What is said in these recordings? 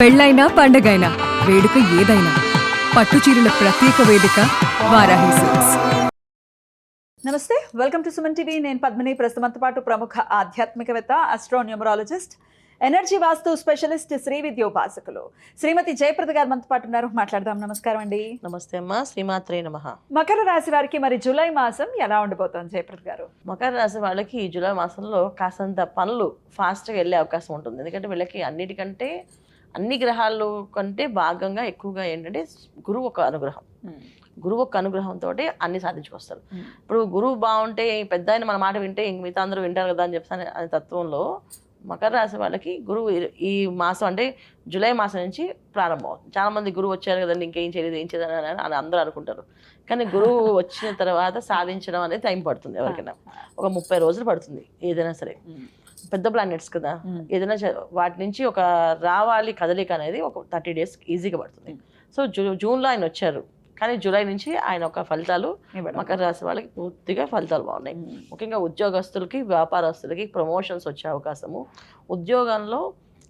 పెళ్ళైనా పండగైనా వేడుక ఏదైనా పట్టుచీరల ప్రత్యేక వేదిక వారాహి సిల్క్స్. నమస్తే, వెల్కమ్ టు సుమన్ టీవీ. నేను పద్మిని. ప్రస్తుతంతో పాటు ప్రముఖ ఆధ్యాత్మికవేత్త, ఆస్ట్రోన్యూమరాలజిస్ట్, ఎనర్జీ వాస్తు స్పెషలిస్ట్, శ్రీ విద్యోపాసకులు శ్రీమతి జయప్రద గారు మనతో పాటు ఉన్నారు. మాట్లాడదాం. నమస్కారం అండి. నమస్తే అమ్మా, శ్రీమాత్రే నమః. మకర రాశి వారికి మరి జూలై మాసం ఎలా ఉండబోతోంది జయప్రద గారు? మకర రాశి వాళ్ళకి ఈ జూలై మాసంలో కాసంత పనులు ఫాస్ట్గా వెళ్ళే అవకాశం ఉంటుంది. ఎందుకంటే వీళ్ళకి అన్నిటికంటే అన్ని గ్రహాలు కంటే భాగంగా ఎక్కువగా ఏంటంటే గురువు ఒక అనుగ్రహం. గురువు ఒక అనుగ్రహంతో అన్ని సాధించుకొస్తారు. ఇప్పుడు గురువు బాగుంటే పెద్ద ఆయన మన మాట వింటే ఇంక మిగతా అందరూ వింటారు కదా అని చెప్పి అనే తత్వంలో మకర రాశి వాళ్ళకి గురువు ఈ మాసం అంటే జూలై మాసం నుంచి ప్రారంభం అవుతుంది. చాలామంది గురువు వచ్చారు కదండి ఇంకేం చేయలేదు ఏం చేయలేదు అని అందరూ అనుకుంటారు. కానీ గురువు వచ్చిన తర్వాత సాధించడం అనేది టైం పడుతుంది. ఎవరికైనా ఒక 30 రోజులు పడుతుంది. ఏదైనా సరే పెద్ద ప్లానెట్స్ కదా, ఏదైనా వాటి నుంచి ఒక రావాలి కదలిక అనేది ఒక 30 days ఈజీగా పడుతుంది. సో జూన్లో ఆయన వచ్చారు, కానీ జూలై నుంచి ఆయన ఒక ఫలితాలు మకర రాశి వాళ్ళకి పూర్తిగా ఫలితాలు బాగున్నాయి. ముఖ్యంగా ఉద్యోగస్తులకి, వ్యాపారస్తులకి ప్రమోషన్స్ వచ్చే అవకాశము, ఉద్యోగంలో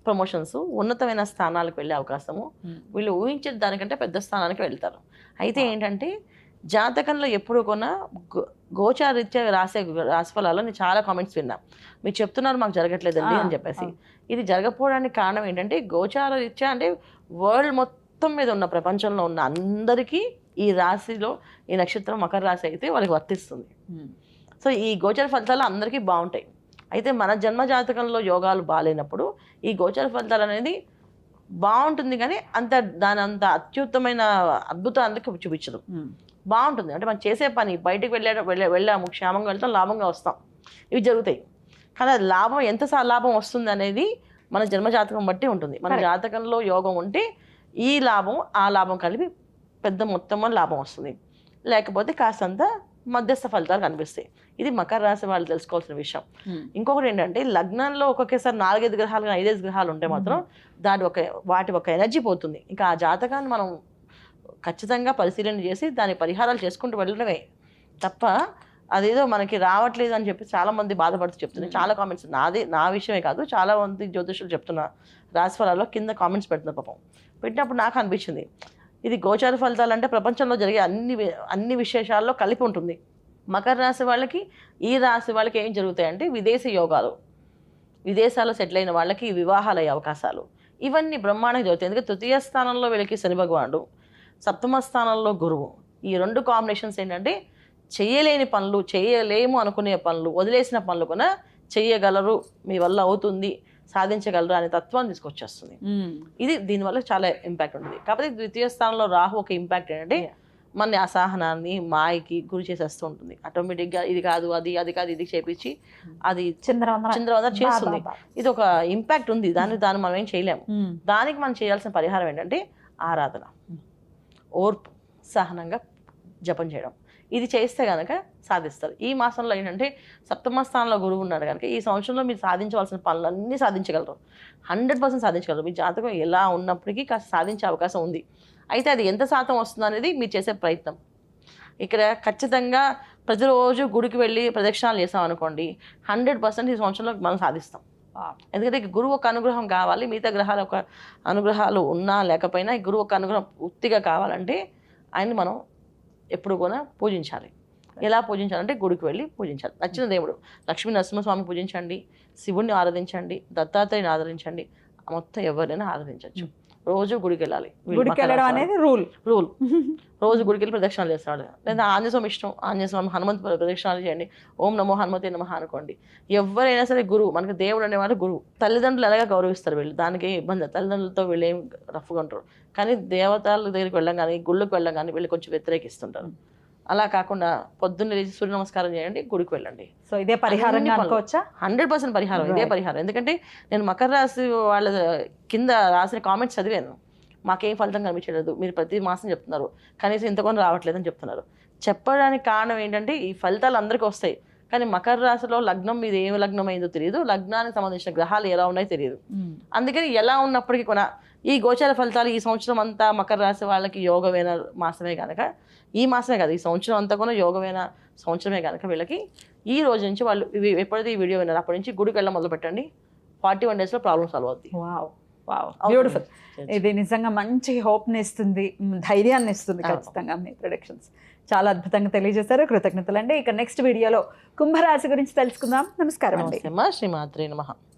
ప్రమోషన్స్, ఉన్నతమైన స్థానాలకు వెళ్ళే అవకాశము, వీళ్ళు ఊహించే దానికంటే పెద్ద స్థానానికి వెళ్తారు. అయితే ఏంటంటే జాతకంలో ఎప్పుడు కొన్నా గోచారీత్యా రాశి ఫలాల్లో నేను చాలా కామెంట్స్ విన్నా, మీరు చెప్తున్నారు మాకు జరగట్లేదండి అని చెప్పేసి. ఇది జరగకపోవడానికి కారణం ఏంటంటే గోచారరీత్యా అంటే వరల్డ్ మొత్తం మీద ఉన్న ప్రపంచంలో ఉన్న అందరికీ ఈ రాశిలో ఈ నక్షత్రం మకర రాశి అయితే వాళ్ళకి వర్తిస్తుంది. సో ఈ గోచర ఫలితాలు అందరికీ బాగుంటాయి. అయితే మన జన్మ జాతకంలో యోగాలు బాగాలేనప్పుడు ఈ గోచర ఫలితాలు అనేది బాగుంటుంది, కానీ దాని అంత అత్యుత్తమైన అద్భుతానికి చూపించదు. బాగుంటుంది అంటే మనం చేసే పని, బయటకు వెళ్ళాము క్షేమంగా వెళ్తాం, లాభంగా వస్తాం, ఇవి జరుగుతాయి. కానీ అది లాభం ఎంత లాభం వస్తుంది అనేది మన జన్మజాతకం బట్టి ఉంటుంది. మన జాతకంలో యోగం ఉంటే ఈ లాభం ఆ లాభం కలిపి పెద్ద మొత్తం లాభం వస్తుంది, లేకపోతే కాస్తంత మధ్యస్థ ఫలితాలు కనిపిస్తాయి. ఇది మకర రాశి వాళ్ళు తెలుసుకోవాల్సిన విషయం. ఇంకొకటి ఏంటంటే లగ్నంలో ఒక్కొక్కసారి 4-5 గ్రహాలు 5 గ్రహాలు ఉంటే మాత్రం వాటి ఒక ఎనర్జీ పోతుంది. ఇంకా ఆ జాతకాన్ని మనం ఖచ్చితంగా పరిశీలన చేసి దాని పరిహారాలు చేసుకుంటూ వెళ్ళడమే తప్ప అదేదో మనకి రావట్లేదు అని చెప్పి చాలామంది బాధపడుతూ చెప్తున్నారు. చాలా కామెంట్స్, నా విషయమే కాదు, చాలా మంది జ్యోతిషులు చెప్తున్న రాశి ఫలాల్లో కింద కామెంట్స్ పెడుతున్నారు. పాపం పెట్టినప్పుడు నాకు అనిపించింది, ఇది గోచార ఫలితాలు అంటే ప్రపంచంలో జరిగే అన్ని విశేషాల్లో కలిపి ఉంటుంది. మకర రాశి వాళ్ళకి, ఈ రాశి వాళ్ళకి ఏం జరుగుతాయంటే విదేశీ యోగాలు, విదేశాల్లో సెటిల్ అయిన వాళ్ళకి వివాహాలు అయ్యే అవకాశాలు, ఇవన్నీ బ్రహ్మాండంగా జరుగుతాయి. ఎందుకంటే తృతీయ స్థానంలో వీళ్ళకి శని భగవానుడు, సప్తమ స్థానంలో గురువు. ఈ 2 కాంబినేషన్స్ ఏంటంటే చేయలేని పనులు, చేయలేము అనుకునే పనులు, వదిలేసిన పనులు కూడా చెయ్యగలరు, మీ వల్ల అవుతుంది, సాధించగలరు అనే తత్వాన్ని తీసుకొచ్చేస్తుంది. ఇది దీనివల్ల చాలా ఇంపాక్ట్ ఉంటుంది. కాకపోతే ద్వితీయ స్థానంలో రాహు ఒక ఇంపాక్ట్ ఏంటంటే మన అసహనాన్ని, మాయకి గురి చేసేస్తూ ఉంటుంది. ఆటోమేటిక్గా ఇది కాదు అది కాదు ఇది చేపించి అది చిందరవందర చేస్తుంది. ఇది ఒక ఇంపాక్ట్ ఉంది, దాన్ని మనం ఏం చేయలేము. దానికి మనం చేయాల్సిన పరిహారం ఏంటంటే ఆరాధన, ఓర్పు, సహనంగా జపం చేయడం. ఇది చేస్తే కనుక సాధిస్తారు. ఈ మాసంలో ఏంటంటే సప్తమ స్థానంలో గురువు ఉన్నాడు కనుక ఈ సంవత్సరంలో మీరు సాధించవలసిన పనులన్నీ సాధించగలరు, 100% సాధించగలరు. మీ జాతకం ఎలా ఉన్నప్పటికీ కాస్త సాధించే అవకాశం ఉంది. అయితే అది ఎంత శాతం వస్తుంది అనేది మీరు చేసే ప్రయత్నం. ఇక్కడ ఖచ్చితంగా ప్రతిరోజు గుడికి వెళ్ళి ప్రదక్షిణాలు చేసాం అనుకోండి, 100% ఈ సంవత్సరంలో మనం సాధిస్తాం. ఎందుకంటే గురువు ఒక అనుగ్రహం కావాలి, మిగతా గ్రహాల ఒక అనుగ్రహాలు ఉన్నా లేకపోయినా ఈ గురువు ఒక అనుగ్రహం పూర్తిగా కావాలంటే ఆయన్ని మనం ఎప్పుడు కూడా పూజించాలి. ఎలా పూజించాలంటే గుడికి వెళ్ళి పూజించాలి. నచ్చిన దేవుడు, లక్ష్మీ నరసింహస్వామి పూజించండి, శివుణ్ణి ఆరాధించండి, దత్తాత్రేయుని ఆరాధించండి, మొత్తం ఎవరైనా ఆరాధించవచ్చు. రోజు గుడికి వెళ్ళాలి. గుడికి వెళ్ళడం అనేది రూల్. రోజు గుడికి వెళ్ళి ప్రదక్షిణాలు చేస్తాడు. లేదా ఆంజనేయ స్వామి ఇష్టం, ఆంజనేయ స్వామి, హనుమంతు ప్రదక్షిణాలు చేయండి, ఓం నమో హనుమతే నమః అనుకోండి. ఎవరైనా సరే గురువు, మనకి దేవుడు అనేవాడు గురువు. తల్లిదండ్రులు ఎలాగా గౌరవిస్తారు వీళ్ళు, దానికి ఇబ్బంది. తల్లిదండ్రులతో వీళ్ళు ఏం రఫ్గా ఉంటారు, కానీ దేవతల దగ్గరికి వెళ్ళం కానీ, గుళ్ళకి వెళ్ళం కానీ వీళ్ళు కొంచెం వ్యతిరేకిస్తుంటారు. అలా కాకుండా పొద్దున్న లేచి సూర్య నమస్కారం చేయండి, గుడికి వెళ్ళండి. సో ఇదే పరిహారం అనుకోవచ్చా? 100% పరిహారం, ఇదే పరిహారం. ఎందుకంటే నేను మకర రాశి వాళ్ళ కింద రాసిన కామెంట్స్ చదివాను, మాకేం ఫలితం కనిపించలేదు, మీరు ప్రతి మాసం చెప్తున్నారు, కనీసం ఇంతకొని రావట్లేదని చెప్తున్నారు. చెప్పడానికి కారణం ఏంటంటే ఈ ఫలితాలు అందరికీ వస్తాయి, కానీ మకర రాశిలో లగ్నం మీద ఏం లగ్నం అయిందో తెలియదు, లగ్నానికి సంబంధించిన గ్రహాలు ఎలా ఉన్నాయో తెలియదు. అందుకని ఎలా ఉన్నప్పటికీ కూడా ఈ గోచార ఫలితాలు ఈ సంవత్సరం అంతా మకర రాశి వాళ్ళకి యోగమైన మాసమే కనుక, ఈ మాసమే కాదు ఈ సంవత్సరం అంతా కూడా యోగమైన సంవత్సరమే కనుక వీళ్ళకి ఈ రోజు నుంచి వాళ్ళు ఎప్పుడైతే ఈ వీడియో విన్నారు అప్పటి నుంచి గుడికి వెళ్ళడం మొదలు పెట్టండి. 41 days లో ప్రాబ్లం సాల్వ్ అవుతుంది. Wow, beautiful. ఇది నిజంగా మంచి హోప్ని ఇస్తుంది, ధైర్యాన్ని ఇస్తుంది అవును. ఖచ్చితంగా మీ ప్రొడక్షన్స్. చాలా అద్భుతంగా తెలియజేశారు, కృతజ్ఞతలు అండి. ఇక నెక్స్ట్ వీడియోలో కుంభరాశి గురించి తెలుసుకుందాం. నమస్కారం అండి. నమస్తే అమ్మా, శ్రీమాత్రే నమః.